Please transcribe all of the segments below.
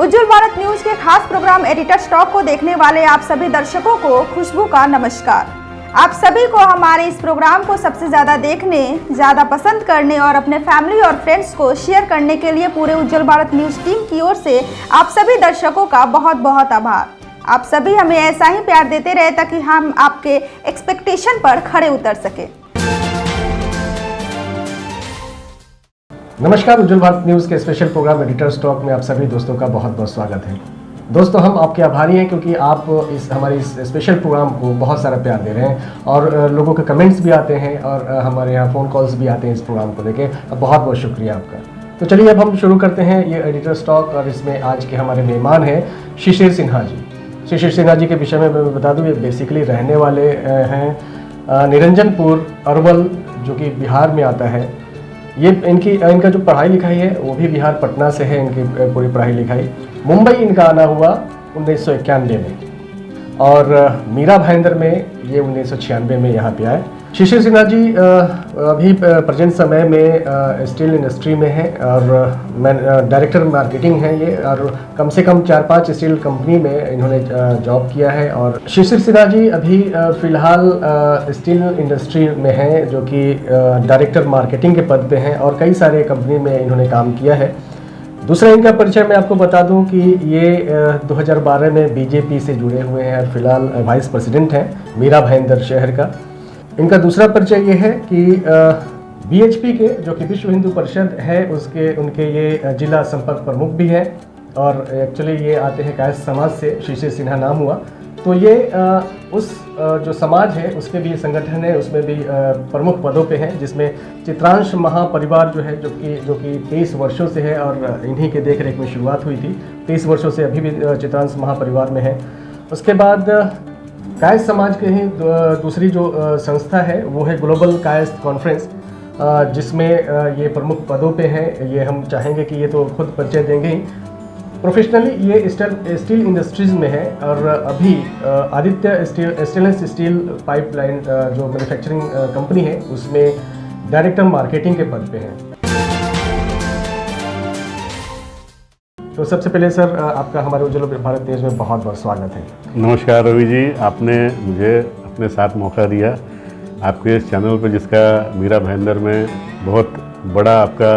उज्जवल Bharat news के खास programme editors talk को देखने वाले आप सभी दर्शकों को खुशबू का नमस्कार। आप सभी को हमारे इस प्रोग्राम को सबसे ज़्यादा देखने, ज़्यादा पसंद करने और अपने फैमिली और फ्रेंड्स को शेयर करने के लिए पूरे उज्जवल भारत न्यूज टीम की ओर से आप सभी दर्शकों का बहुत बहुत आभार। आप सभी हमें ऐसा ही प्यार देते रहे ताकि हम आपके एक्सपेक्टेशन पर खरे उतर सके। नमस्कार, उज्जवल भारत न्यूज़ के स्पेशल प्रोग्राम एडिटर्स टॉक में आप सभी दोस्तों का बहुत बहुत स्वागत है। दोस्तों, हम आपके आभारी हैं क्योंकि आप हमारे इस स्पेशल प्रोग्राम को बहुत सारा प्यार दे रहे हैं और लोगों के कमेंट्स भी आते हैं और हमारे यहाँ फ़ोन कॉल्स भी आते हैं इस प्रोग्राम को लेके। बहुत बहुत शुक्रिया आपका। तो चलिए अब हम शुरू करते हैं ये एडिटर्स टॉक और इसमें आज के हमारे मेहमान हैं शिशिर सिन्हा जी। शिशिर सिन्हा जी के विषय में मैं बता दूँ, ये बेसिकली रहने वाले हैं निरंजनपुर अरवल, जो कि बिहार में आता है। ये इनका जो पढ़ाई लिखाई है वो भी बिहार पटना से है। इनकी पूरी पढ़ाई लिखाई मुंबई इनका आना हुआ 1991 में और मीरा भाईंदर में ये 1996 में यहाँ पे आए। शिशिर सिन्हा जी अभी प्रेजेंट समय में स्टील इंडस्ट्री में है और डायरेक्टर मार्केटिंग है ये, और कम से कम 4-5 स्टील कंपनी में इन्होंने जॉब किया है। और शिशिर सिन्हा जी अभी फ़िलहाल स्टील इंडस्ट्री में हैं, जो कि डायरेक्टर मार्केटिंग के पद पे हैं और कई सारे कंपनी में इन्होंने काम किया है। दूसरा इनका परिचय मैं आपको बता दूं कि ये 2012 में बीजेपी से जुड़े हुए हैं और फिलहाल वाइस प्रेसिडेंट हैं मीरा भाईंदर शहर का। इनका दूसरा परिचय ये है कि बीएचपी के, जो कि विश्व हिंदू परिषद है, उनके ये जिला संपर्क प्रमुख भी हैं और एक्चुअली ये आते हैं कायस्थ समाज से, शिशिर सिन्हा नाम हुआ। तो ये उस जो समाज है उसके भी संगठन है, उसमें भी प्रमुख पदों पे हैं, जिसमें चित्रांश महापरिवार जो है, जो कि 23 वर्षों से है और इन्हीं के देख रेख में शुरुआत हुई थी। 23 वर्षों से अभी भी चित्रांश महापरिवार में है। उसके बाद कायस्थ समाज के ही दूसरी जो संस्था है वो है ग्लोबल कायस्थ कॉन्फ्रेंस, जिसमें ये प्रमुख पदों पे हैं। ये हम चाहेंगे कि ये तो खुद परिचय देंगे ही। प्रोफेशनली ये स्टील इंडस्ट्रीज़ में है और अभी आदित्य स्टेनलेस स्टील पाइपलाइन जो मैन्युफैक्चरिंग कंपनी है उसमें डायरेक्टर मार्केटिंग के पद पे हैं। तो सबसे पहले सर, आपका हमारे उज्जवल भारत न्यूज़ में बहुत बहुत स्वागत है। नमस्कार रवि जी, आपने मुझे अपने साथ मौका दिया आपके इस चैनल पर, जिसका मीरा भाईंदर में बहुत बड़ा आपका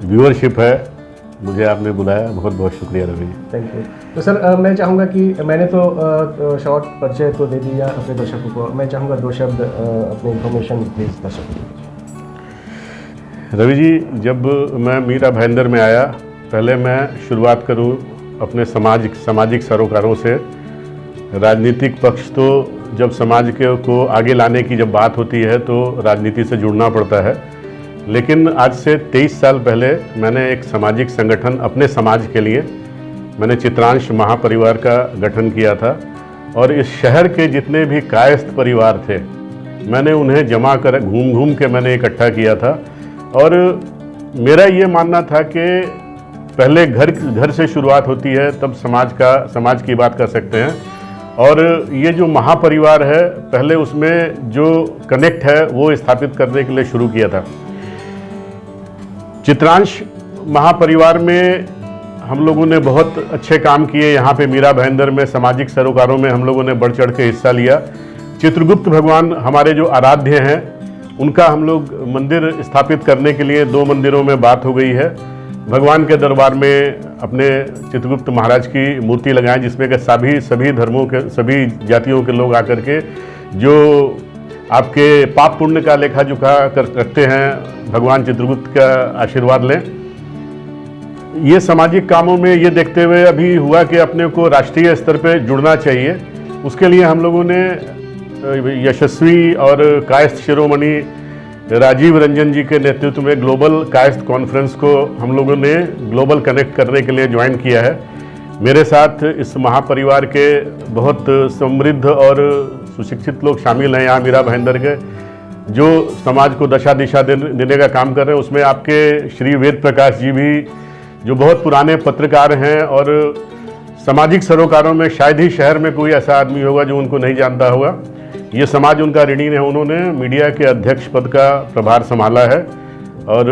व्यूअरशिप है। मुझे आपने बुलाया, बहुत बहुत शुक्रिया रवि। Thank you. तो सर, मैं चाहूँगा कि मैंने तो शॉर्ट परिचय तो दे दिया अपने दर्शकों को, मैं चाहूँगा 2 शब्द अपनी इन्फॉर्मेशन प्लीज़ दर्शकों को। रवि जी, जब मैं मीरा भाईंदर में आया, पहले मैं शुरुआत करूँ अपने सामाजिक सरोकारों से। राजनीतिक पक्ष तो जब समाज को आगे लाने की जब बात होती है तो राजनीति से जुड़ना पड़ता है, लेकिन आज से 23 साल पहले मैंने एक सामाजिक संगठन अपने समाज के लिए, मैंने चित्रांश महापरिवार का गठन किया था और इस शहर के जितने भी कायस्थ परिवार थे मैंने उन्हें जमा कर घूम के मैंने इकट्ठा किया था। और मेरा ये मानना था कि पहले घर से शुरुआत होती है, तब समाज की बात कर सकते हैं। और ये जो महापरिवार है, पहले उसमें जो कनेक्ट है वो स्थापित करने के लिए शुरू किया था। चित्रांश महापरिवार में हम लोगों ने बहुत अच्छे काम किए। यहाँ पे मीरा भाईंदर में सामाजिक सरोकारों में हम लोगों ने बढ़ चढ़ के हिस्सा लिया। चित्रगुप्त भगवान हमारे जो आराध्य हैं, उनका हम लोग मंदिर स्थापित करने के लिए 2 मंदिरों में बात हो गई है। भगवान के दरबार में अपने चित्रगुप्त महाराज की मूर्ति लगाएं, जिसमें कि सभी धर्मों के, सभी जातियों के लोग आकर के जो आपके पाप पुण्य का लेखा जोखा करते हैं, भगवान चित्रगुप्त का आशीर्वाद लें। ये सामाजिक कामों में ये देखते हुए अभी हुआ कि अपने को राष्ट्रीय स्तर पे जुड़ना चाहिए। उसके लिए हम लोगों ने यशस्वी और कायस्थ शिरोमणि राजीव रंजन जी के नेतृत्व में ग्लोबल कायस्थ कॉन्फ्रेंस को हम लोगों ने ग्लोबल कनेक्ट करने के लिए ज्वाइन किया है। मेरे साथ इस महापरिवार के बहुत समृद्ध और सुशिक्षित लोग शामिल हैं यहाँ मीरा भाईंदर के, जो समाज को दशा दिशा देने का काम कर रहे हैं। उसमें आपके श्री वेद प्रकाश जी भी, जो बहुत पुराने पत्रकार हैं और सामाजिक सरोकारों में शायद ही शहर में कोई ऐसा आदमी होगा जो उनको नहीं जानता होगा। ये समाज उनका ऋणी है। उन्होंने मीडिया के अध्यक्ष पद का प्रभार संभाला है और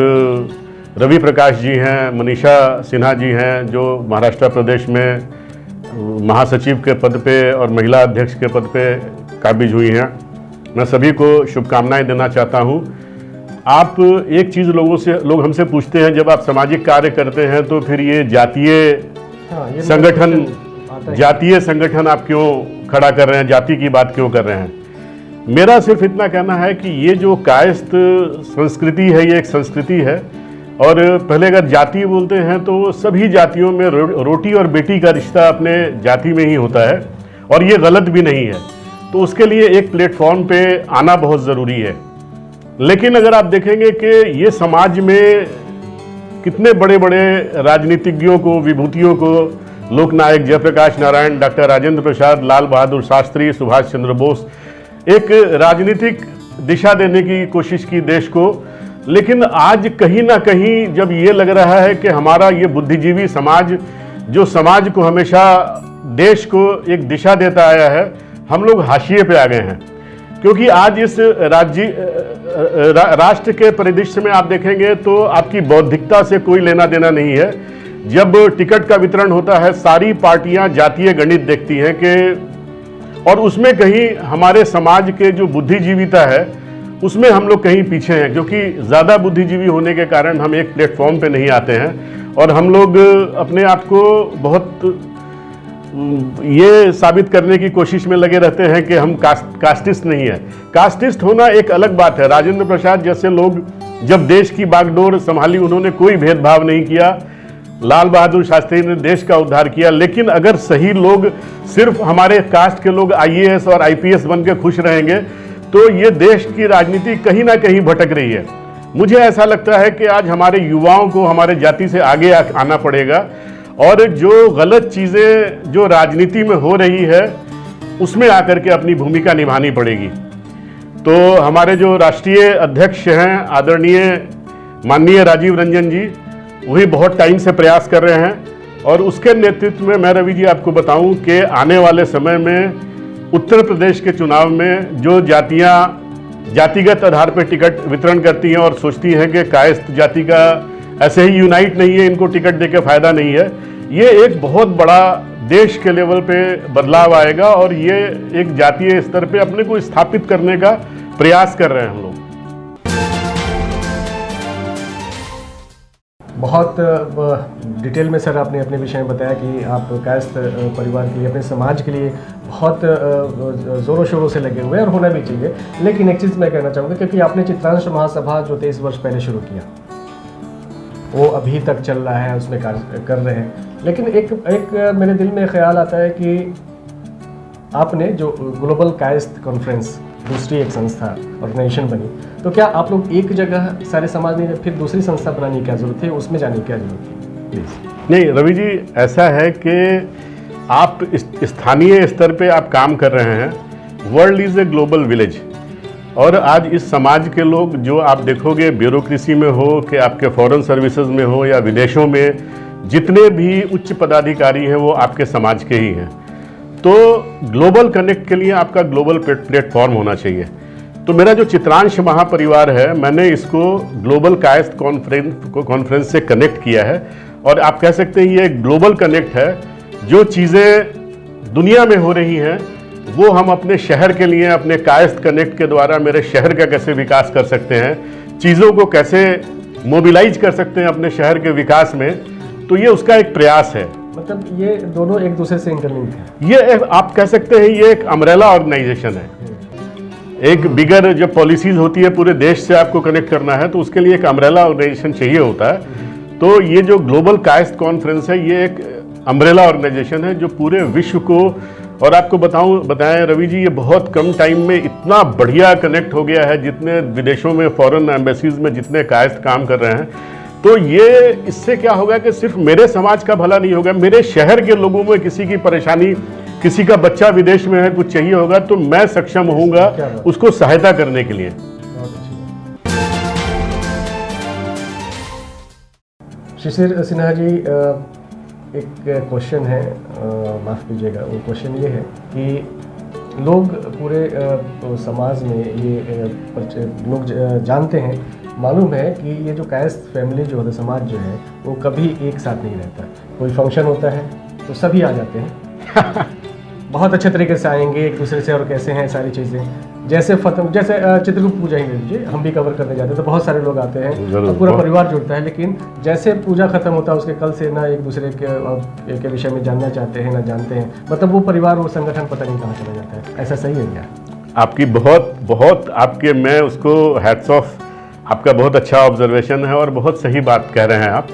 रवि प्रकाश जी हैं, मनीषा सिन्हा जी हैं जो महाराष्ट्र प्रदेश में महासचिव के पद पे और महिला अध्यक्ष के पद पे काबिज हुई हैं। मैं सभी को शुभकामनाएं देना चाहता हूं। आप एक चीज़ लोग हमसे पूछते हैं, जब आप सामाजिक कार्य करते हैं तो फिर ये जातीय संगठन आप क्यों खड़ा कर रहे हैं, जाति की बात क्यों कर रहे हैं? मेरा सिर्फ इतना कहना है कि ये जो कायस्थ संस्कृति है, ये एक संस्कृति है। और पहले अगर जाति बोलते हैं तो सभी जातियों में रोटी और बेटी का रिश्ता अपने जाति में ही होता है, और ये गलत भी नहीं है। तो उसके लिए एक प्लेटफॉर्म पे आना बहुत ज़रूरी है। लेकिन अगर आप देखेंगे कि ये समाज में कितने बड़े बड़े राजनीतिज्ञों को, विभूतियों को, लोकनायक जयप्रकाश नारायण, डॉक्टर राजेंद्र प्रसाद, लाल बहादुर शास्त्री, सुभाष चंद्र बोस, एक राजनीतिक दिशा देने की कोशिश की देश को। लेकिन आज कहीं ना कहीं जब ये लग रहा है कि हमारा ये बुद्धिजीवी समाज, जो समाज को हमेशा, देश को एक दिशा देता आया है, हम लोग हाशिए पे आ गए हैं। क्योंकि आज इस राष्ट्र के परिदृश्य में आप देखेंगे तो आपकी बौद्धिकता से कोई लेना देना नहीं है। जब टिकट का वितरण होता है, सारी पार्टियां जातीय गणित देखती हैं कि, और उसमें कहीं हमारे समाज के जो बुद्धिजीविता है उसमें हम लोग कहीं पीछे हैं, क्योंकि ज़्यादा बुद्धिजीवी होने के कारण हम एक प्लेटफॉर्म पे नहीं आते हैं। और हम लोग अपने आप को बहुत ये साबित करने की कोशिश में लगे रहते हैं कि हम कास्टिस्ट नहीं है। कास्टिस्ट होना एक अलग बात है। राजेंद्र प्रसाद जैसे लोग जब देश की बागडोर संभाली, उन्होंने कोई भेदभाव नहीं किया। लाल बहादुर शास्त्री ने देश का उद्धार किया। लेकिन अगर सही लोग, सिर्फ हमारे कास्ट के लोग आईएएस और आईपीएस बन के खुश रहेंगे तो ये देश की राजनीति कहीं ना कहीं भटक रही है। मुझे ऐसा लगता है कि आज हमारे युवाओं को हमारे जाति से आगे आना पड़ेगा, और जो गलत चीज़ें जो राजनीति में हो रही है उसमें आकर के अपनी भूमिका निभानी पड़ेगी। तो हमारे जो राष्ट्रीय अध्यक्ष हैं आदरणीय माननीय राजीव रंजन जी, वही बहुत टाइम से प्रयास कर रहे हैं, और उसके नेतृत्व में मैं रवि जी आपको बताऊं कि आने वाले समय में उत्तर प्रदेश के चुनाव में जो जातियां जातिगत आधार पर टिकट वितरण करती हैं और सोचती हैं कि कायस्थ जाति का ऐसे ही यूनाइट नहीं है, इनको टिकट देके फायदा नहीं है, ये एक बहुत बड़ा देश के लेवल पे बदलाव आएगा, और ये एक जातीय स्तर पे अपने को स्थापित करने का प्रयास कर रहे हैं हम लोग। बहुत डिटेल में सर आपने अपने विषय में बताया कि आप कायस्थ परिवार के लिए, अपने समाज के लिए बहुत ज़ोरों शोरों से लगे हुए हैं, और होना भी चाहिए। लेकिन एक चीज़ मैं कहना चाहूँगा, क्योंकि आपने चित्रांश महासभा जो 23 वर्ष पहले शुरू किया, वो अभी तक चल रहा है, उसमें कार्य कर रहे हैं। लेकिन एक मेरे दिल में ख्याल आता है कि आपने जो ग्लोबल कायस्थ कॉन्फ्रेंस, दूसरी एक संस्था ऑर्गेनाइजेशन बनी, तो क्या आप लोग एक जगह सारे समाज ने फिर दूसरी संस्था बनाने की क्या जरूरत है, उसमें जाने की क्या जरूरत है? प्लीज़। नहीं रवि जी, ऐसा है कि आप स्थानीय स्तर पे आप काम कर रहे हैं। World is a global village, और आज इस समाज के लोग जो आप देखोगे, ब्यूरोक्रेसी में हो कि आपके फॉरेन सर्विसेज में हो या विदेशों में, जितने भी उच्च पदाधिकारी हैं वो आपके समाज के ही हैं। तो ग्लोबल कनेक्ट के लिए आपका ग्लोबल प्लेटफॉर्म होना चाहिए। तो मेरा जो चित्रांश महापरिवार है, मैंने इसको ग्लोबल कायस्थ कॉन्फ्रेंस से कनेक्ट किया है, और आप कह सकते हैं ये एक ग्लोबल कनेक्ट है। जो चीज़ें दुनिया में हो रही हैं वो हम अपने शहर के लिए, अपने कायस्थ कनेक्ट के द्वारा मेरे शहर का कैसे विकास कर सकते हैं, चीज़ों को कैसे मोबिलाइज कर सकते हैं अपने शहर के विकास में, तो ये उसका एक प्रयास है। मतलब ये दोनों एक दूसरे से इंटरलिंक है। ये आप कह सकते हैं ये एक अम्ब्रेला ऑर्गेनाइजेशन है। एक बिगर जब पॉलिसीज होती है पूरे देश से आपको कनेक्ट करना है, तो उसके लिए एक अम्ब्रेला ऑर्गेनाइजेशन चाहिए होता है। तो ये जो ग्लोबल कायस्थ कॉन्फ्रेंस है, ये एक अम्ब्रेला ऑर्गेनाइजेशन है जो पूरे विश्व को, और आपको बताएं रवि जी, ये बहुत कम टाइम में इतना बढ़िया कनेक्ट हो गया है। जितने विदेशों में, फॉरेन एम्बेसीज में जितने कायस्थ काम कर रहे हैं, तो ये इससे क्या होगा कि सिर्फ मेरे समाज का भला नहीं होगा, मेरे शहर के लोगों में किसी की परेशानी, किसी का बच्चा विदेश में है, कुछ चाहिए होगा, तो मैं सक्षम होऊंगा उसको सहायता करने के लिए। शिशिर सिन्हा जी, एक क्वेश्चन है, माफ़ कीजिएगा, वो क्वेश्चन ये है कि लोग पूरे समाज में ये लोग जानते हैं, मालूम है कि ये जो कायस्थ फैमिली जो है, समाज जो है, वो कभी एक साथ नहीं रहता। कोई फंक्शन होता है तो सभी आ जाते हैं बहुत अच्छे तरीके से आएंगे एक दूसरे से, और कैसे हैं सारी चीज़ें। जैसे चित्रगुप्त पूजा ही ले लीजिए, हम भी कवर करने जाते हैं तो बहुत सारे लोग आते हैं तो पूरा परिवार जुड़ता है, लेकिन जैसे पूजा खत्म होता है उसके कल से ना एक दूसरे के विषय में जानना चाहते हैं ना जानते हैं, मतलब वो परिवार वो संगठन पता नहीं कहाँ चला जाता है। ऐसा सही है क्या? आपकी बहुत आपके, मैं उसको हैट्स ऑफ, आपका बहुत अच्छा ऑब्जर्वेशन है और बहुत सही बात कह रहे हैं आप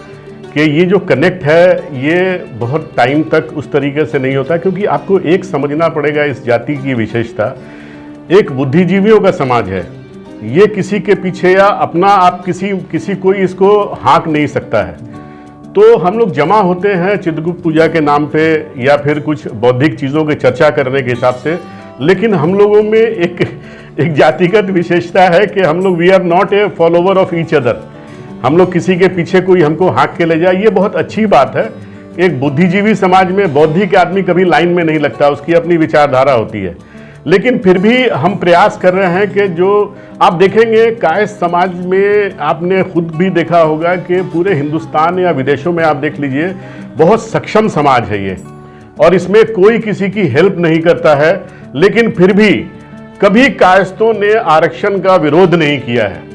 कि ये जो कनेक्ट है ये बहुत टाइम तक उस तरीके से नहीं होता, क्योंकि आपको एक समझना पड़ेगा इस जाति की विशेषता, एक बुद्धिजीवियों का समाज है, ये किसी के पीछे या अपना आप किसी कोई इसको हाँक नहीं सकता है। तो हम लोग जमा होते हैं चित्रगुप्त पूजा के नाम पे या फिर कुछ बौद्धिक चीज़ों की चर्चा करने के हिसाब से, लेकिन हम लोगों में एक जातिगत विशेषता है कि हम लोग we are not a follower of each other. हम लोग किसी के पीछे कोई हमको हाँक के ले जाए, ये बहुत अच्छी बात है। एक बुद्धिजीवी समाज में बौद्धिक आदमी कभी लाइन में नहीं लगता, उसकी अपनी विचारधारा होती है, लेकिन फिर भी हम प्रयास कर रहे हैं कि जो आप देखेंगे कायस्थ समाज में, आपने खुद भी देखा होगा कि पूरे हिंदुस्तान या विदेशों में आप देख लीजिए, बहुत सक्षम समाज है ये, और इसमें कोई किसी की हेल्प नहीं करता है, लेकिन फिर भी कभी कायस्थों ने आरक्षण का विरोध नहीं किया है।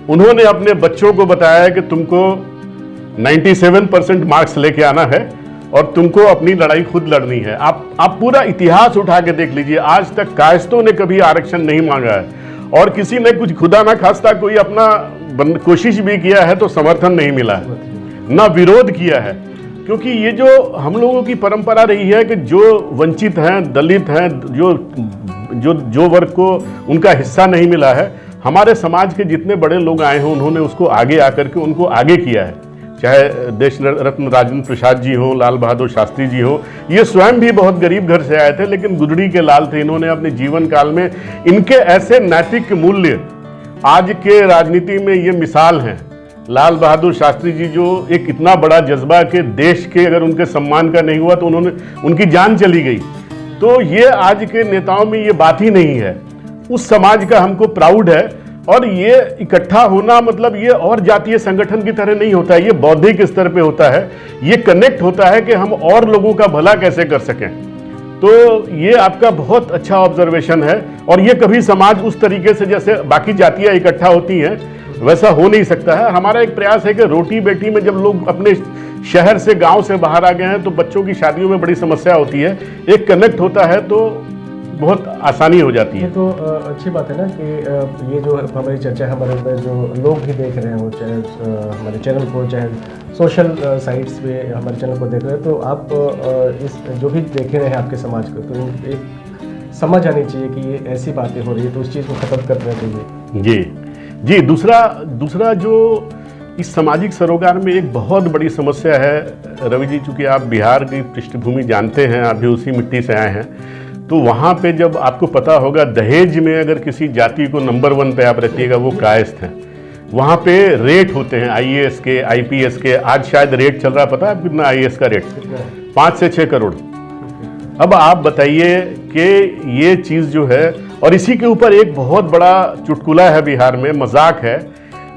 उन्होंने अपने बच्चों को बताया कि तुमको 97% मार्क्स लेके आना है और तुमको अपनी लड़ाई खुद लड़नी है। आप पूरा इतिहास उठा के देख लीजिए, आज तक कायस्थों ने कभी आरक्षण नहीं मांगा है, और किसी ने कुछ खुदा ना खास्ता कोई अपना कोशिश भी किया है तो समर्थन नहीं मिला है, ना विरोध किया है। क्योंकि ये जो हम लोगों की परंपरा रही है कि जो वंचित हैं, दलित हैं, जो वर्ग को उनका हिस्सा नहीं मिला है, हमारे समाज के जितने बड़े लोग आए हैं उन्होंने उसको आगे आकर के उनको आगे किया है। चाहे देश रत्न राजेंद्र प्रसाद जी हो, लाल बहादुर शास्त्री जी हो, ये स्वयं भी बहुत गरीब घर से आए थे लेकिन गुदड़ी के लाल थे। इन्होंने अपने जीवन काल में इनके ऐसे नैतिक मूल्य आज के राजनीति में ये मिसाल हैं। लाल बहादुर शास्त्री जी जो एक इतना बड़ा जज्बा के देश के अगर उनके सम्मान का नहीं हुआ तो उनकी जान चली गई, तो ये आज के नेताओं में ये बात ही नहीं है। उस समाज का हमको प्राउड है, और ये इकट्ठा होना मतलब ये और जातीय संगठन की तरह नहीं होता है, ये बौद्धिक स्तर पे होता है, ये कनेक्ट होता है कि हम और लोगों का भला कैसे कर सकें। तो ये आपका बहुत अच्छा ऑब्जर्वेशन है, और ये कभी समाज उस तरीके से जैसे बाकी जातियां इकट्ठा होती हैं वैसा हो नहीं सकता है। हमारा एक प्रयास है कि रोटी बेटी में जब लोग अपने शहर से गांव से बाहर आ गए हैं तो बच्चों की शादियों में बड़ी समस्या होती है, एक कनेक्ट होता है तो बहुत आसानी हो जाती है। तो अच्छी बात है ना कि ये जो हमारी चर्चा हमारे जो लोग भी देख रहे हो, चाहे हमारे चैनल को, चाहे सोशल साइट्स पे हमारे चैनल को देख रहे हैं, तो आप इस जो भी देख रहे हैं आपके समाज को, तो एक समझ आनी चाहिए कि ये ऐसी बातें हो रही है तो उस चीज़ को ख़त्म करना चाहिए। जी, दूसरा जो इस सामाजिक सरोकार में एक बहुत बड़ी समस्या है रवि जी, चूँकि आप बिहार की पृष्ठभूमि जानते हैं, आप भी उसी मिट्टी से आए हैं, तो वहाँ पे जब आपको पता होगा दहेज में अगर किसी जाति को नंबर 1 पे आप रखिएगा वो कायस्थ हैं। वहाँ पे रेट होते हैं IAS के, IPS के, आज शायद रेट चल रहा, पता है कितना IAS का रेट? 5 से 6 करोड़। अब आप बताइए कि ये चीज़ जो है, और इसी के ऊपर एक बहुत बड़ा चुटकुला है बिहार में, मजाक है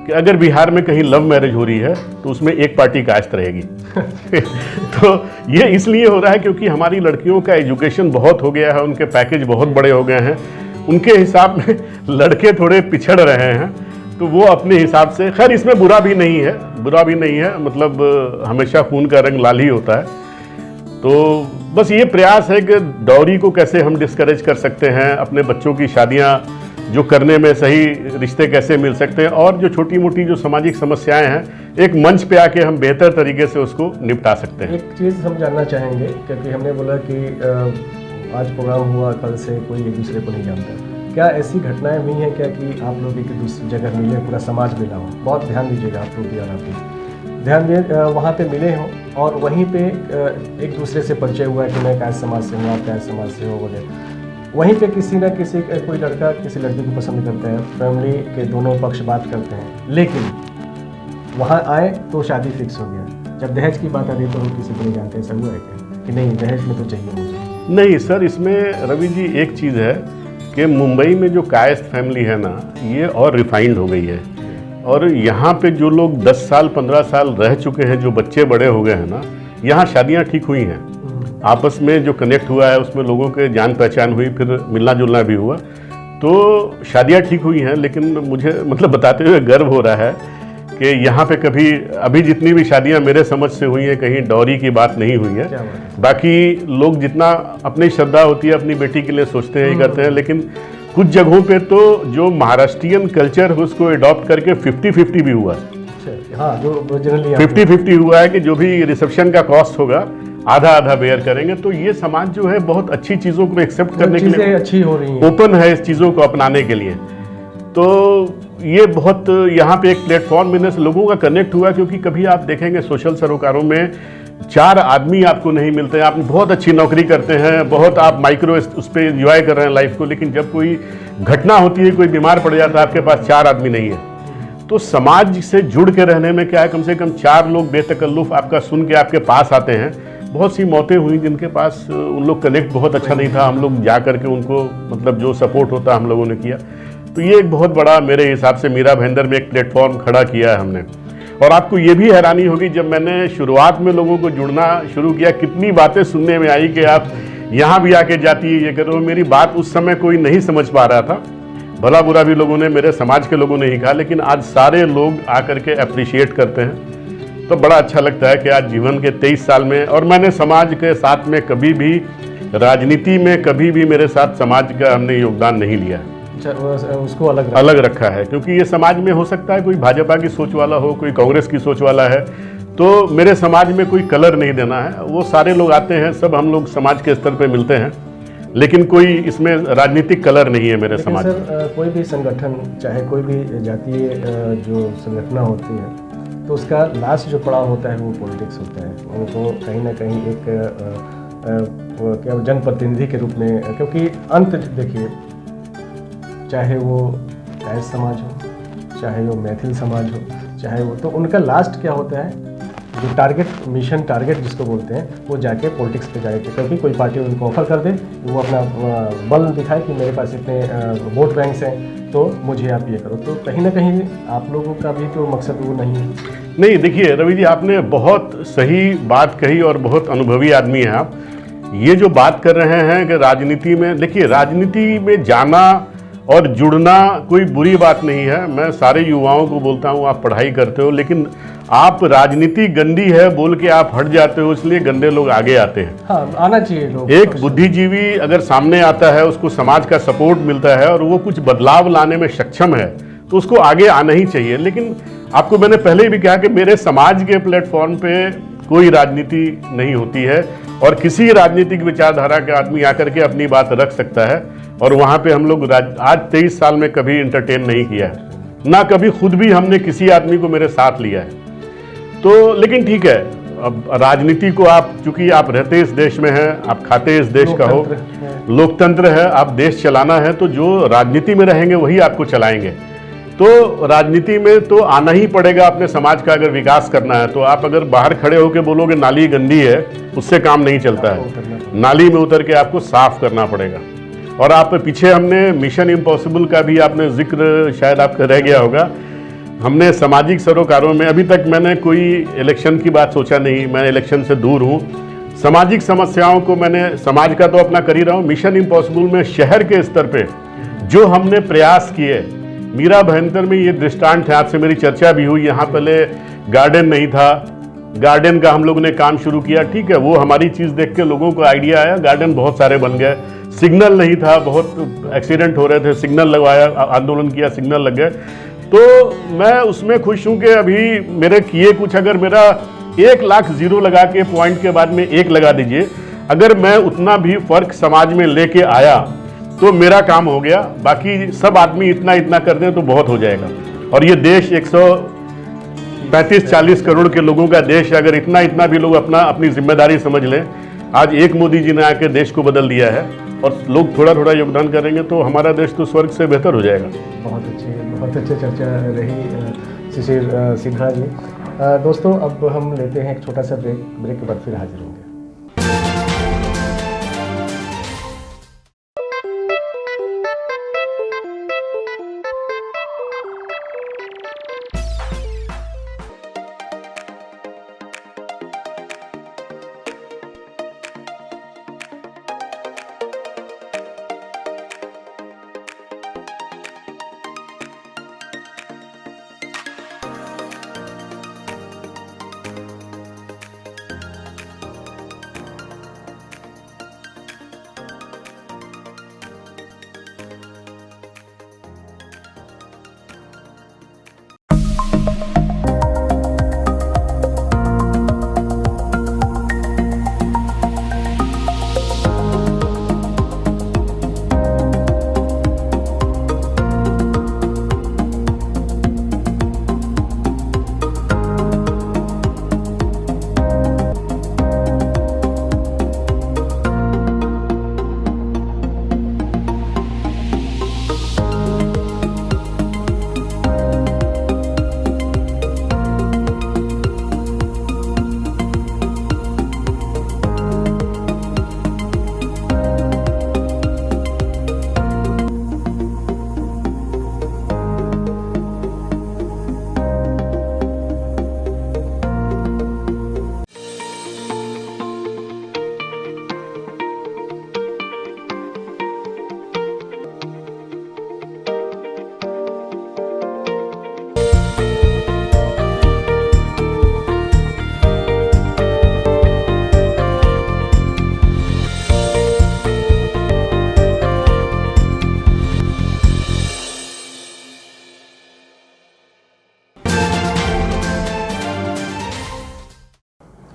कि अगर बिहार में कहीं लव मैरिज हो रही है तो उसमें एक पार्टी कायस्थ रहेगी। तो ये इसलिए हो रहा है क्योंकि हमारी लड़कियों का एजुकेशन बहुत हो गया है, उनके पैकेज बहुत बड़े हो गए हैं, उनके हिसाब में लड़के थोड़े पिछड़ रहे हैं, तो वो अपने हिसाब से, खैर इसमें बुरा भी नहीं है, मतलब हमेशा खून का रंग लाल ही होता है। तो बस ये प्रयास है कि डॉरी को कैसे हम डिस्करेज कर सकते हैं, अपने बच्चों की शादियां जो करने में सही रिश्ते कैसे मिल सकते हैं, और जो छोटी मोटी जो सामाजिक समस्याएं हैं एक मंच पे आके हम बेहतर तरीके से उसको निपटा सकते हैं। एक चीज़ हम जानना चाहेंगे, क्योंकि हमने बोला कि आज प्रोग्राम हुआ, कल से कोई एक दूसरे को नहीं जानता, क्या ऐसी घटनाएं हुई हैं क्या कि आप लोग एक दूसरी जगह मिले, पूरा समाज मिला हो? बहुत ध्यान दीजिएगा आप लोग भी, और आप भी ध्यान दिए, वहाँ पे मिले हों और वहीं पे एक दूसरे से परिचय हुआ है कि मैं कायस्थ समाज से हूँ, आप कायस्थ समाज से हो वगैरह, वहीं पे किसी न किसी कोई लड़का किसी लड़की को पसंद करता है, फैमिली के दोनों पक्ष बात करते हैं, लेकिन वहाँ आए तो शादी फिक्स हो गया। जब दहेज की बात आ रही तो वो किसी को नहीं जानते, ऐसा हुआ है क्या कि नहीं दहेज में तो चाहिए मुझे? नहीं सर, इसमें रवि जी एक चीज़ है कि मुंबई में जो कायस्थ फैमिली है ना, ये और रिफाइंड हो गई है। और यहाँ पे जो लोग 10 साल 15 साल रह चुके हैं, जो बच्चे बड़े हो गए हैं ना, यहाँ शादियाँ ठीक हुई हैं। आपस में जो कनेक्ट हुआ है उसमें लोगों के जान पहचान हुई, फिर मिलना जुलना भी हुआ, तो शादियाँ ठीक हुई हैं। लेकिन मुझे मतलब बताते हुए गर्व हो रहा है कि यहाँ पे कभी अभी जितनी भी शादियाँ मेरे समझ से हुई हैं, कहीं डॉरी की बात नहीं हुई है। बाकी लोग जितना अपनी श्रद्धा होती है अपनी बेटी के लिए सोचते हैं, करते हैं, लेकिन कुछ जगहों पे तो जो महाराष्ट्रियन कल्चर है उसको अडॉप्ट करके 50-50 भी हुआ है। हाँ, जो जनरली 50-50 हुआ है कि जो भी रिसेप्शन का कॉस्ट होगा आधा आधा बेयर करेंगे। तो ये समाज जो है बहुत अच्छी चीज़ों को एक्सेप्ट करने के लिए अच्छी हो रही है, ओपन है इस चीज़ों को अपनाने के लिए। तो ये बहुत यहाँ पे एक प्लेटफॉर्म मिलने से लोगों का कनेक्ट हुआ, क्योंकि कभी आप देखेंगे सोशल सरोकारों में 4 आदमी आपको नहीं मिलते हैं। आप बहुत अच्छी नौकरी करते हैं, बहुत आप माइक्रो उस पर इंजॉय कर रहे हैं लाइफ को, लेकिन जब कोई घटना होती है, कोई बीमार पड़ जाता है, आपके पास 4 आदमी नहीं है। तो समाज से जुड़ के रहने में क्या है, कम से कम 4 लोग बेतकल्लुफ़ आपका सुन के आपके पास आते हैं। बहुत सी मौतें हुई जिनके पास उन लोग कनेक्ट बहुत अच्छा नहीं था, हम लोग जा करके उनको मतलब जो सपोर्ट होता हम लोगों ने किया। तो ये एक बहुत बड़ा मेरे हिसाब से मीरा भाईंदर में एक प्लेटफॉर्म खड़ा किया है हमने। और आपको ये भी हैरानी होगी, जब मैंने शुरुआत में लोगों को जुड़ना शुरू किया, कितनी बातें सुनने में आई कि आप यहाँ भी आके जाती है, ये करो। मेरी बात उस समय कोई नहीं समझ पा रहा था, भला बुरा भी लोगों ने, मेरे समाज के लोगों ने ही कहा, लेकिन आज सारे लोग आकर के अप्रिशिएट करते हैं। तो बड़ा अच्छा लगता है कि आज जीवन के 23 साल में, और मैंने समाज के साथ में कभी भी, राजनीति में कभी भी मेरे साथ समाज का हमने योगदान नहीं लिया। उसको अलग रखा है, क्योंकि ये समाज में हो सकता है कोई भाजपा की सोच वाला हो, कोई कांग्रेस की सोच वाला है, तो मेरे समाज में कोई कलर नहीं देना है। वो सारे लोग आते हैं, सब हम लोग समाज के स्तर पे मिलते हैं, लेकिन कोई इसमें राजनीतिक कलर नहीं है मेरे समाज में। सर, कोई भी संगठन, चाहे कोई भी जातीय जो संगठन होती है, तो उसका लास्ट जो पड़ाव होता है वो पॉलिटिक्स होता है। उनको कहीं ना कहीं एक क्या जनप्रतिनिधि के रूप में, क्योंकि अंत देखिए, चाहे वो कायस्थ समाज हो, चाहे वो मैथिल समाज हो, चाहे वो, तो उनका लास्ट क्या होता है, जो टारगेट, मिशन टारगेट जिसको बोलते हैं, वो जाके पॉलिटिक्स पे जाएंगे। क्योंकि कोई पार्टी उनको ऑफर कर दे, वो अपना बल दिखाए कि मेरे पास इतने वोट बैंक्स हैं, तो मुझे आप ये करो। तो कहीं ना कहीं आप लोगों का भी तो मकसद वो नहीं है। नहीं, देखिए रवि जी, आपने बहुत सही बात कही और बहुत अनुभवी आदमी हैं आप। ये जो बात कर रहे हैं कि राजनीति में, देखिए राजनीति में जाना और जुड़ना कोई बुरी बात नहीं है। मैं सारे युवाओं को बोलता हूँ, आप पढ़ाई करते हो, लेकिन आप राजनीति गंदी है बोल के आप हट जाते हो, इसलिए गंदे लोग आगे आते हैं। हाँ, आना चाहिए लोग। एक बुद्धिजीवी अगर सामने आता है, उसको समाज का सपोर्ट मिलता है और वो कुछ बदलाव लाने में सक्षम है, तो उसको आगे आना ही चाहिए। लेकिन आपको मैंने पहले भी कहा कि मेरे समाज के प्लेटफॉर्म पे कोई राजनीति नहीं होती है, और किसी राजनीतिक विचारधारा के आदमी आकर के अपनी बात रख सकता है। और वहाँ पे हम लोग आज 23 साल में कभी इंटरटेन नहीं किया है, ना कभी खुद भी हमने किसी आदमी को मेरे साथ लिया है। तो लेकिन ठीक है, अब राजनीति को आप, चूंकि आप रहते इस देश में हैं, आप खाते इस देश का हो, लोकतंत्र है, आप देश चलाना है, तो जो राजनीति में रहेंगे वही आपको चलाएंगे। तो राजनीति में तो आना ही पड़ेगा अपने समाज का अगर विकास करना है। तो आप अगर बाहर खड़े होकर बोलोगे नाली गंदी है, उससे काम नहीं चलता है। नाली में उतर के आपको साफ करना पड़ेगा। और आप पीछे हमने मिशन इम्पॉसिबल का भी आपने जिक्र शायद आपका रह गया होगा। हमने सामाजिक सरोकारों में, अभी तक मैंने कोई इलेक्शन की बात सोचा नहीं, मैं इलेक्शन से दूर हूँ। सामाजिक समस्याओं को मैंने, समाज का तो अपना कर ही रहा हूँ। मिशन इम्पॉसिबल में शहर के स्तर पे जो हमने प्रयास किए, मीरा भाईंदर में ये दृष्टांत है। आपसे मेरी चर्चा भी हुई, यहाँ पहले गार्डन नहीं था, गार्डन का हम लोगों ने काम शुरू किया। ठीक है, वो हमारी चीज़ देख के लोगों को आइडिया आया, गार्डन बहुत सारे बन गए। सिग्नल नहीं था, बहुत एक्सीडेंट हो रहे थे, सिग्नल लगवाया, आंदोलन किया, सिग्नल लग गए। तो मैं उसमें खुश हूँ कि अभी मेरे किए कुछ, अगर मेरा 1 लाख जीरो लगा के पॉइंट के बाद में 1 लगा दीजिए, अगर मैं उतना भी फर्क समाज में लेके आया तो मेरा काम हो गया। बाकी सब आदमी इतना इतना कर दें तो बहुत हो जाएगा। और ये देश 135-40 करोड़ के लोगों का देश है। अगर इतना इतना भी लोग अपनी जिम्मेदारी समझ लें, आज एक मोदी जी ने आके देश को बदल दिया है, और लोग थोड़ा थोड़ा योगदान करेंगे तो हमारा देश तो स्वर्ग से बेहतर हो जाएगा। बहुत अच्छी चर्चा रही शिशिर सिन्हा जी। दोस्तों, अब हम लेते हैं एक छोटा सा ब्रेक के बाद फिर हाजिर होंगे।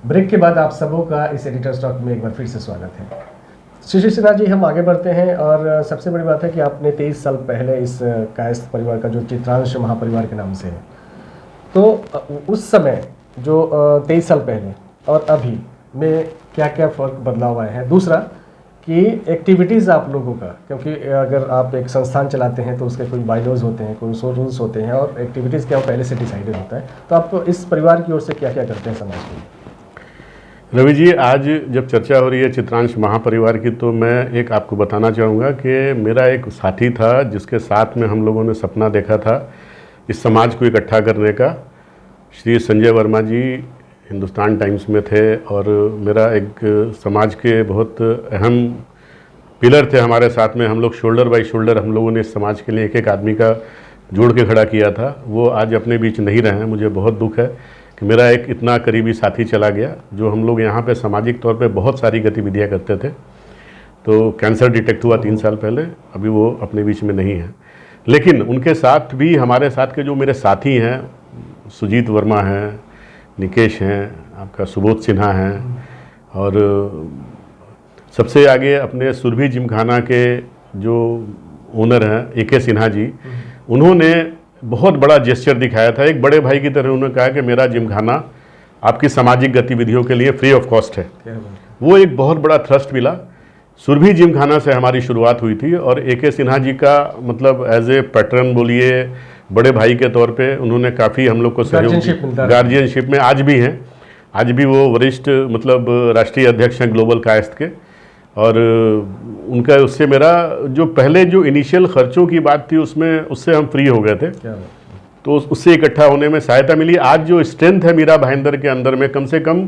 ब्रेक के बाद आप सबों का इस एडिटर्स टॉक में एक बार फिर से स्वागत है। शिशिर सिन्हा जी, हम आगे बढ़ते हैं और सबसे बड़ी बात है कि आपने 23 साल पहले इस कायस्थ परिवार का, जो चित्रांश महापरिवार के नाम से है, तो उस समय जो 23 साल पहले और अभी में क्या क्या फ़र्क बदलाव आए हैं। दूसरा कि एक्टिविटीज़ आप लोगों का, क्योंकि अगर आप एक संस्थान चलाते हैं तो उसके कोई बायलॉज होते हैं, कोई रूल्स होते हैं और एक्टिविटीज़ क्या पहले से डिसाइडेड होता है, तो आप इस परिवार की ओर से क्या क्या करते हैं समाज के लिए? रवि जी, आज जब चर्चा हो रही है चित्रांश महापरिवार की, तो मैं एक आपको बताना चाहूँगा कि मेरा एक साथी था जिसके साथ में हम लोगों ने सपना देखा था इस समाज को इकट्ठा करने का। श्री संजय वर्मा जी हिंदुस्तान टाइम्स में थे और मेरा एक समाज के बहुत अहम पिलर थे हमारे साथ में। हम लोग शोल्डर बाय शोल्डर हम लोगों ने इस समाज के लिए एक एक आदमी का जोड़ के खड़ा किया था। वो आज अपने बीच नहीं रहे हैं। मुझे बहुत दुख है कि मेरा एक इतना करीबी साथी चला गया, जो हम लोग यहाँ पे सामाजिक तौर पे बहुत सारी गतिविधियाँ करते थे। तो कैंसर डिटेक्ट हुआ 3 साल पहले, अभी वो अपने बीच में नहीं है। लेकिन उनके साथ भी हमारे साथ के जो मेरे साथी हैं, सुजीत वर्मा हैं, निकेश हैं, आपका सुबोध सिन्हा हैं, और सबसे आगे अपने सुरभि जिमखाना के जो ओनर हैं AK सिन्हा जी, उन्होंने बहुत बड़ा जेस्चर दिखाया था। एक बड़े भाई की तरह उन्होंने कहा कि मेरा जिमखाना आपकी सामाजिक गतिविधियों के लिए फ्री ऑफ कॉस्ट है। वो एक बहुत बड़ा थ्रस्ट मिला। सुरभि जिमखाना से हमारी शुरुआत हुई थी और AK सिन्हा जी का मतलब एज ए पैटर्न बोलिए, बड़े भाई के तौर पे उन्होंने काफ़ी हम लोग को सहयोग, गार्जियनशिप में आज भी हैं। आज भी वो वरिष्ठ मतलब राष्ट्रीय अध्यक्ष हैं ग्लोबल कायस्थ के। और उनका उससे मेरा जो पहले जो इनिशियल खर्चों की बात थी उससे हम फ्री हो गए थे, तो उससे इकट्ठा होने में सहायता मिली। आज जो स्ट्रेंथ है मीरा भाईंदर के अंदर में, कम से कम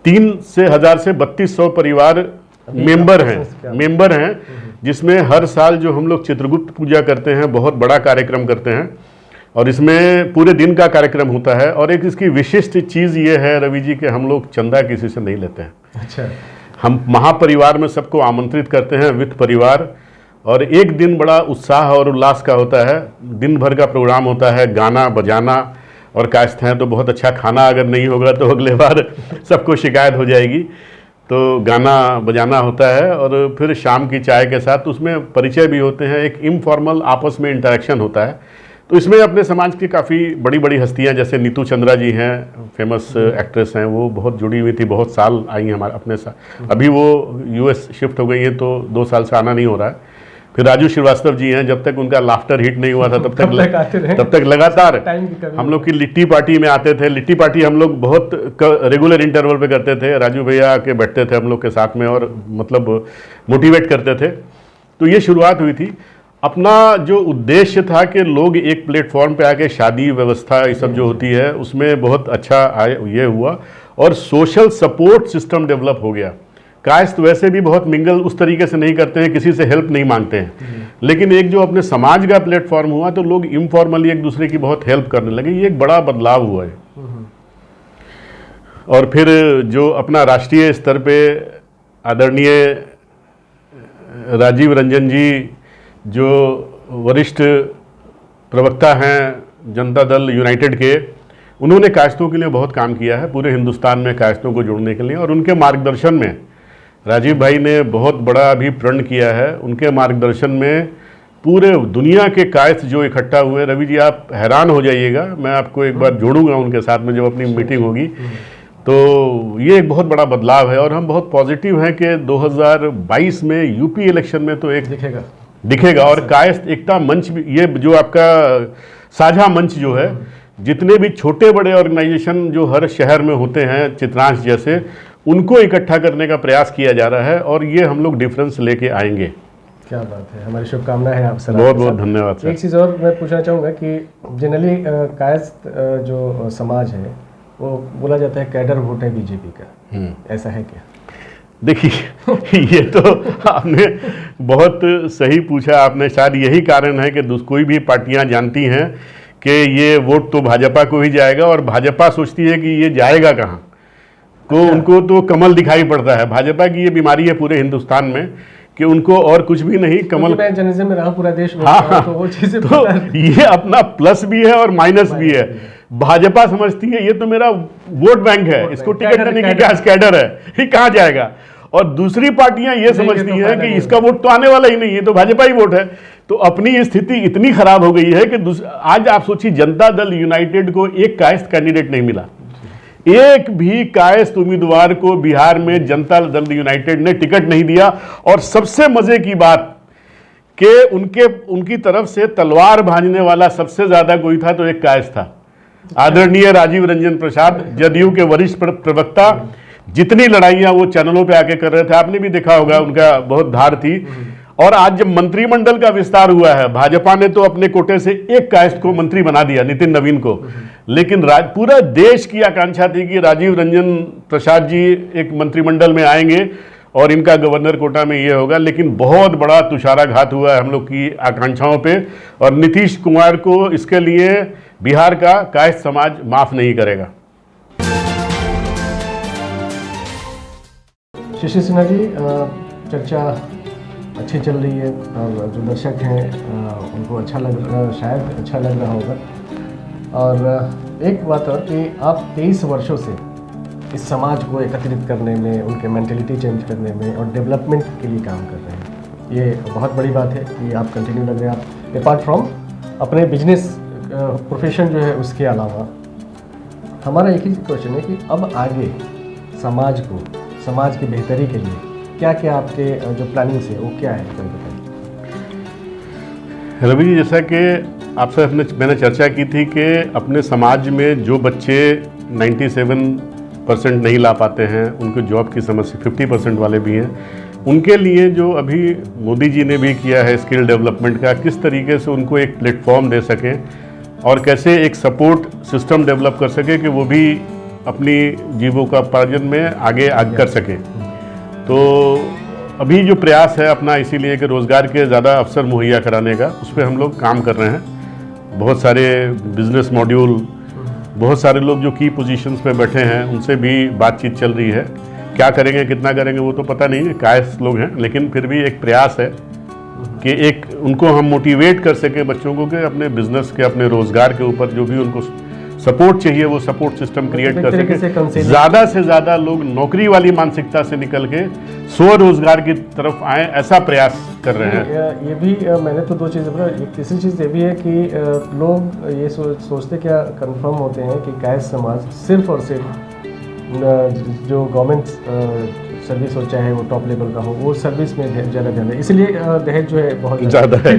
3,000 से 3,200 परिवार मेंबर हैं, जिसमें हर साल जो हम लोग चित्रगुप्त पूजा करते हैं, बहुत बड़ा कार्यक्रम करते हैं और इसमें पूरे दिन का कार्यक्रम होता है। और एक इसकी विशिष्ट चीज़ ये है रवि जी कि हम लोग चंदा किसी से नहीं लेते हैं। अच्छा। हम महापरिवार में सबको आमंत्रित करते हैं वित्त परिवार, और एक दिन बड़ा उत्साह और उल्लास का होता है। दिन भर का प्रोग्राम होता है, गाना बजाना, और कायस्थ हैं तो बहुत अच्छा खाना अगर नहीं होगा तो अगले बार सबको शिकायत हो जाएगी। तो गाना बजाना होता है और फिर शाम की चाय के साथ उसमें परिचय भी होते हैं, एक इनफॉर्मल आपस में इंटरेक्शन होता है। तो इसमें अपने समाज की काफ़ी बड़ी बड़ी हस्तियां, जैसे नीतू चंद्रा जी हैं, फेमस एक्ट्रेस हैं, वो बहुत जुड़ी हुई थी, बहुत साल आई हैं हमारे अपने साथ। अभी वो US शिफ्ट हो गई हैं तो 2 साल से आना नहीं हो रहा है। फिर राजू श्रीवास्तव जी हैं, जब तक उनका लाफ्टर हिट नहीं हुआ था तब तक लगातार हम लोग की लिट्टी पार्टी में आते थे। लिट्टी पार्टी हम लोग बहुत रेगुलर इंटरवल पे करते थे। राजू भैया के बैठते थे हम लोग के साथ में और मतलब मोटिवेट करते थे। तो ये शुरुआत हुई थी। अपना जो उद्देश्य था कि लोग एक प्लेटफॉर्म पे आके शादी व्यवस्था ये सब जो होती है उसमें बहुत अच्छा ये हुआ और सोशल सपोर्ट सिस्टम डेवलप हो गया। कायस्थ वैसे भी बहुत मिंगल उस तरीके से नहीं करते हैं, किसी से हेल्प नहीं मांगते हैं, लेकिन एक जो अपने समाज का प्लेटफॉर्म हुआ तो लोग इनफॉर्मली एक दूसरे की बहुत हेल्प करने लगे। ये एक बड़ा बदलाव हुआ है। और फिर जो अपना राष्ट्रीय स्तर पे आदरणीय राजीव रंजन जी जो वरिष्ठ प्रवक्ता हैं जनता दल यूनाइटेड के, उन्होंने कायस्थों के लिए बहुत काम किया है पूरे हिंदुस्तान में कायस्थों को जोड़ने के लिए, और उनके मार्गदर्शन में राजीव भाई ने बहुत बड़ा अभी प्रण किया है। उनके मार्गदर्शन में पूरे दुनिया के कायस्थ जो इकट्ठा हुए, रवि जी आप हैरान हो जाइएगा, मैं आपको एक बार जोड़ूंगा उनके साथ में जब अपनी मीटिंग होगी। तो ये एक बहुत बड़ा बदलाव है और हम बहुत पॉजिटिव हैं कि 2022 में यूपी इलेक्शन में तो एक दिखेगा और कायस्थ एकता मंच भी, ये जो आपका साझा मंच जो है, जितने भी छोटे बड़े ऑर्गेनाइजेशन जो हर शहर में होते हैं चित्रांश जैसे, उनको इकट्ठा करने का प्रयास किया जा रहा है और ये हम लोग डिफरेंस लेके आएंगे। क्या बात है, हमारी शुभकामनाएं हैं आप सर। बहुत बहुत धन्यवाद सर। एक चीज़ और मैं पूछना चाहूँगा कि जनरली कायस्थ जो समाज है वो बोला जाता है कैडर वोट है बीजेपी का, ऐसा है क्या? देखिए ये तो आपने बहुत सही पूछा आपने। शायद यही कारण है कि कोई भी पार्टियां जानती हैं कि ये वोट तो भाजपा को ही जाएगा और भाजपा सोचती है कि ये जाएगा कहाँ, तो उनको तो कमल दिखाई पड़ता है। भाजपा की ये बीमारी है पूरे हिंदुस्तान में कि उनको और कुछ भी नहीं, कमल। मैं जर्नलिज्म में रहा पूरा देश में, हाँ, तो वो चीजें तो ये अपना प्लस भी है और माइनस भी है। भाजपा समझती है ये तो मेरा वोट बैंक है, इसको टिकट देने की क्या कैडर है, ये कहाँ जाएगा। और दूसरी पार्टियां ये समझती हैं कि इसका वोट तो आने वाला ही नहीं है, तो भाजपा ही वोट है। तो अपनी स्थिति इतनी खराब हो गई है कि आज आप सोचिए, जनता दल यूनाइटेड को एक कायस्थ कैंडिडेट नहीं मिला, एक भी कायस्थ उम्मीदवार को बिहार में जनता दल यूनाइटेड ने टिकट नहीं दिया। और सबसे मजे की बात कि उनकी तरफ से तलवार भांजने वाला सबसे ज्यादा कोई था तो एक कायस्थ था, आदरणीय राजीव रंजन प्रसाद, जदयू के वरिष्ठ प्रवक्ता। जितनी लड़ाइयां वो चैनलों पे आके कर रहे थे, आपने भी देखा होगा, उनका बहुत धार थी। और आज जब मंत्रिमंडल का विस्तार हुआ है, भाजपा ने तो अपने कोटे से एक कायस्थ को मंत्री बना दिया, नितिन नवीन को। लेकिन पूरा देश की आकांक्षा थी कि राजीव रंजन प्रसाद जी एक मंत्रिमंडल में आएंगे और इनका गवर्नर कोटा में ये होगा। लेकिन बहुत बड़ा तुषाराघात हुआ है हम लोग की आकांक्षाओं पे, और नीतीश कुमार को इसके लिए बिहार का कायस्थ समाज माफ नहीं करेगा। शिशिर सिन्हा जी, चर्चा अच्छी चल रही है और जो दर्शक हैं उनको अच्छा लग रहा, शायद अच्छा लग रहा होगा। और एक बात और कि आप 23 वर्षों से इस समाज को एकत्रित करने में, उनके मेंटेलिटी चेंज करने में और डेवलपमेंट के लिए काम कर रहे हैं। ये बहुत बड़ी बात है कि आप कंटिन्यू लग रहे हैं। आप अपार्ट फ्रॉम अपने बिजनेस प्रोफेशन जो है उसके अलावा, हमारा एक ही क्वेश्चन है कि अब आगे समाज की बेहतरी के लिए क्या क्या आपके जो प्लानिंग्स है वो क्या है, बताइए। रवि जी, जैसा कि आपसे मैंने चर्चा की थी कि अपने समाज में जो बच्चे 97% नहीं ला पाते हैं, उनको जॉब की समस्या, 50% वाले भी हैं, उनके लिए जो अभी मोदी जी ने भी किया है स्किल डेवलपमेंट का, किस तरीके से उनको एक प्लेटफॉर्म दे सकें और कैसे एक सपोर्ट सिस्टम डेवलप कर सके कि वो भी अपनी जीविकोपार्जन में आगे कर सकें। तो अभी जो प्रयास है अपना, इसीलिए कि रोज़गार के ज़्यादा अवसर मुहैया कराने का, उस पर हम लोग काम कर रहे हैं। बहुत सारे बिजनेस मॉड्यूल, बहुत सारे लोग जो की पोजीशंस पे बैठे हैं उनसे भी बातचीत चल रही है। क्या करेंगे, कितना करेंगे वो तो पता नहीं है, कायस्थ लोग हैं, लेकिन फिर भी एक प्रयास है कि एक उनको हम मोटिवेट कर सकें बच्चों को कि अपने बिजनेस के, अपने रोज़गार के ऊपर जो भी उनको सपोर्ट चाहिए वो सपोर्ट सिस्टम क्रिएट कर सके। ज़्यादा से ज़्यादा लोग नौकरी वाली मानसिकता से निकल के स्वरोजगार की तरफ आए, ऐसा प्रयास कर रहे हैं। ये भी मैंने तो दो चीज़ें बोला। एक तीसरी चीज़ ये भी है कि लोग ये सोचते क्या कंफर्म होते हैं कि कायस्थ समाज सिर्फ और सिर्फ जो गवर्नमेंट सर्विस हो, चाहे वो टॉप लेवल का हो, वो सर्विस में ज़्यादा ध्यान है, इसलिए दहेज जो है बहुत ज़्यादा है।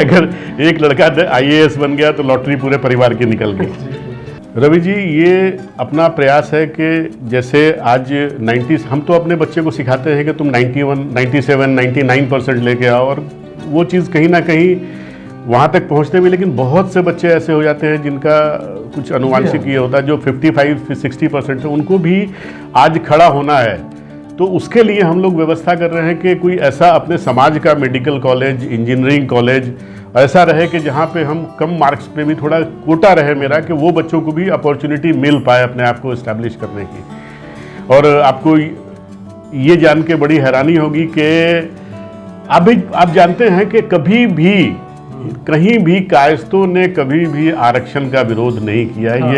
अगर एक लड़का IAS बन गया तो लॉटरी पूरे परिवार की निकल गई। रवि जी, ये अपना प्रयास है कि जैसे आज 90, हम तो अपने बच्चे को सिखाते हैं कि तुम 91, 97, 99% लेके आओ, और वो चीज़ कहीं ना कहीं वहाँ तक पहुँचते भी, लेकिन बहुत से बच्चे ऐसे हो जाते हैं जिनका कुछ अनुवांशिक ये होता है, जो 55-60% है, उनको भी आज खड़ा होना है। तो उसके लिए हम लोग व्यवस्था कर रहे हैं कि कोई ऐसा अपने समाज का मेडिकल कॉलेज, इंजीनियरिंग कॉलेज ऐसा रहे कि जहाँ पे हम कम मार्क्स पे भी थोड़ा कोटा रहे मेरा, कि वो बच्चों को भी अपॉर्चुनिटी मिल पाए अपने आप को इस्टेब्लिश करने की। और आपको ये जान के बड़ी हैरानी होगी कि आप जानते हैं कि कभी भी कहीं भी कायस्थों ने कभी भी आरक्षण का विरोध नहीं किया है।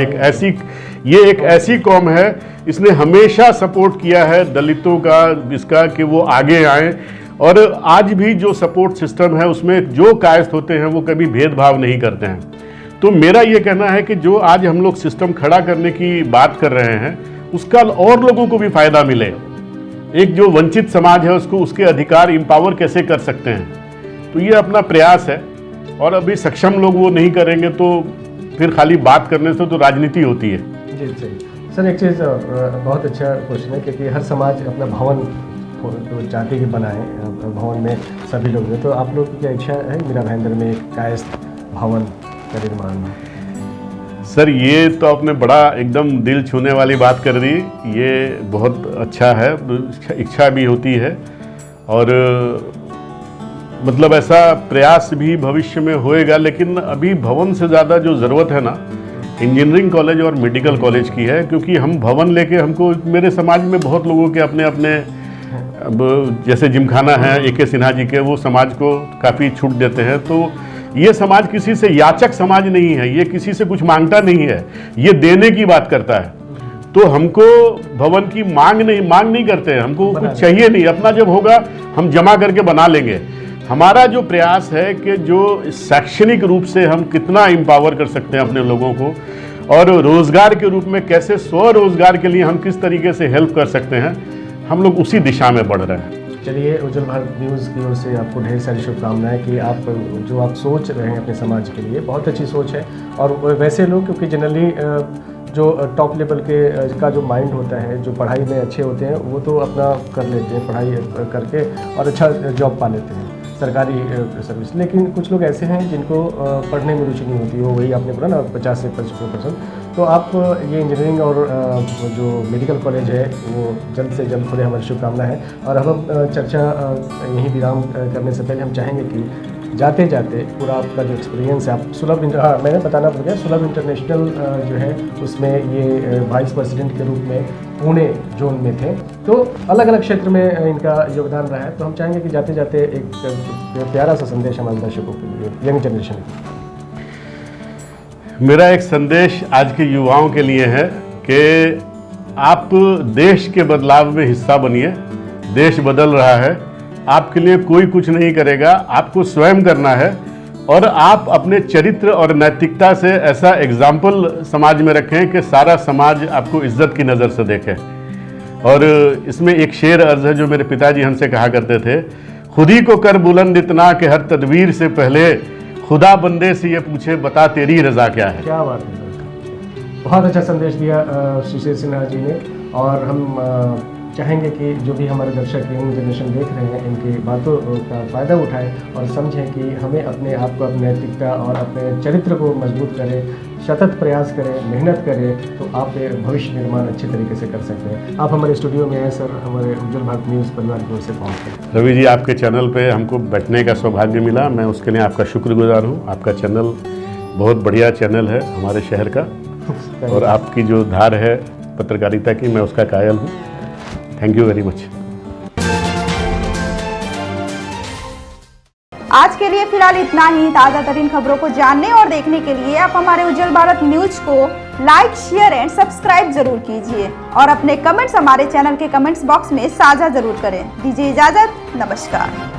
ये एक ऐसी कौम है, इसने हमेशा सपोर्ट किया है दलितों का, इसका कि वो आगे आए। और आज भी जो सपोर्ट सिस्टम है उसमें जो कायस्थ होते हैं वो कभी भेदभाव नहीं करते हैं। तो मेरा ये कहना है कि जो आज हम लोग सिस्टम खड़ा करने की बात कर रहे हैं उसका और लोगों को भी फायदा मिले। एक जो वंचित समाज है उसको उसके अधिकार इंपावर कैसे कर सकते हैं, तो ये अपना प्रयास है। और अभी सक्षम लोग वो नहीं करेंगे तो फिर खाली बात करने से तो राजनीति होती है। जी सही सर, एक चीज़ बहुत अच्छा क्वेश्चन है, क्योंकि हर समाज अपना भवन तो चाहते कि बनाए, भवन में सभी लोग हैं, तो आप लोग की क्या इच्छा है मीरा भाईंदर में एक कायस्थ भवन का निर्माण? सर, ये तो आपने बड़ा एकदम दिल छूने वाली बात कर दी। ये बहुत अच्छा है, इच्छा भी होती है और मतलब ऐसा प्रयास भी भविष्य में होएगा। लेकिन अभी भवन से ज़्यादा जो ज़रूरत है ना, इंजीनियरिंग कॉलेज और मेडिकल कॉलेज की है, क्योंकि हम भवन लेके हमको, मेरे समाज में बहुत लोगों के अपने अपने अब जैसे जिमखाना है AK सिन्हा जी के, वो समाज को काफ़ी छूट देते हैं। तो ये समाज किसी से याचक समाज नहीं है, ये किसी से कुछ मांगता नहीं है, ये देने की बात करता है। तो हमको भवन की मांग नहीं करते हैं, हमको कुछ चाहिए नहीं, अपना जब होगा हम जमा करके बना लेंगे। हमारा जो प्रयास है कि जो शैक्षणिक रूप से हम कितना एम्पावर कर सकते हैं अपने लोगों को, और रोजगार के रूप में कैसे स्वरोजगार के लिए हम किस तरीके से हेल्प कर सकते हैं, हम लोग उसी दिशा में बढ़ रहे हैं। चलिए, उज्जवल भारत न्यूज़ की ओर से आपको ढेर सारी शुभकामनाएं कि आप जो आप सोच रहे हैं अपने समाज के लिए, बहुत अच्छी सोच है। और वैसे लोग, क्योंकि जनरली जो टॉप लेवल के का जो माइंड होता है, जो पढ़ाई में अच्छे होते हैं, वो तो अपना कर लेते हैं पढ़ाई करके और अच्छा जॉब पा लेते हैं, सरकारी सर्विस। लेकिन कुछ लोग ऐसे हैं जिनको पढ़ने में रुचि नहीं होती, वो वही आपने बोला ना 50 से 55%। तो आप ये इंजीनियरिंग और जो मेडिकल कॉलेज है वो जल्द से जल्द खुले, हमारी शुभकामना है। और हम चर्चा यहीं विराम करने से पहले हम चाहेंगे कि जाते जाते पूरा आपका जो एक्सपीरियंस है, आप सुलभ मैंने बताना भूल गया, सुलभ इंटरनेशनल जो है उसमें ये वाइस प्रेसिडेंट के रूप में पुणे जोन में थे। तो अलग अलग क्षेत्र में इनका योगदान रहा है। तो हम चाहेंगे कि जाते जाते एक प्यारा सा संदेश हमारे दर्शकों के लिए, यंग जनरेशन के। मेरा एक संदेश आज के युवाओं के लिए है कि आप देश के बदलाव में हिस्सा बनिए। देश बदल रहा है, आपके लिए कोई कुछ नहीं करेगा, आपको स्वयं करना है। और आप अपने चरित्र और नैतिकता से ऐसा एग्जाम्पल समाज में रखें कि सारा समाज आपको इज्जत की नज़र से देखे। और इसमें एक शेर अर्ज है जो मेरे पिताजी हमसे कहा करते थे, खुदी को कर बुलंद इतना कि हर तदबीर से पहले खुदा बंदे से ये पूछे बता तेरी रजा क्या है। क्या बात है सर, बहुत अच्छा संदेश दिया सुशील सिन्हा जी ने। और हम चाहेंगे कि जो भी हमारे दर्शक यंग जनरेशन देख रहे हैं, इनकी बातों का फ़ायदा उठाएं और समझें कि हमें अपने आप को, अपनी नैतिकता और अपने चरित्र को मजबूत करें, सतत प्रयास करें, मेहनत करें, तो आप भविष्य निर्माण अच्छे तरीके से कर सकते हैं। आप हमारे स्टूडियो में आए सर, हमारे उज्जवल भारत न्यूज़ परिवार की ओर से पहुँच। रवि जी, आपके चैनल पे हमको बैठने का सौभाग्य मिला, मैं उसके लिए आपका शुक्रगुजार हूँ। आपका चैनल बहुत बढ़िया चैनल है हमारे शहर का, और आपकी जो धार है पत्रकारिता की, मैं उसका कायल हूँ। Thank you very much. आज के लिए फिलहाल इतना ही। ताज़ा तरीन खबरों को जानने और देखने के लिए आप हमारे उज्जवल भारत न्यूज को लाइक, शेयर एंड सब्सक्राइब जरूर कीजिए और अपने कमेंट्स हमारे चैनल के कमेंट्स बॉक्स में साझा जरूर करें। दीजिए इजाजत, नमस्कार।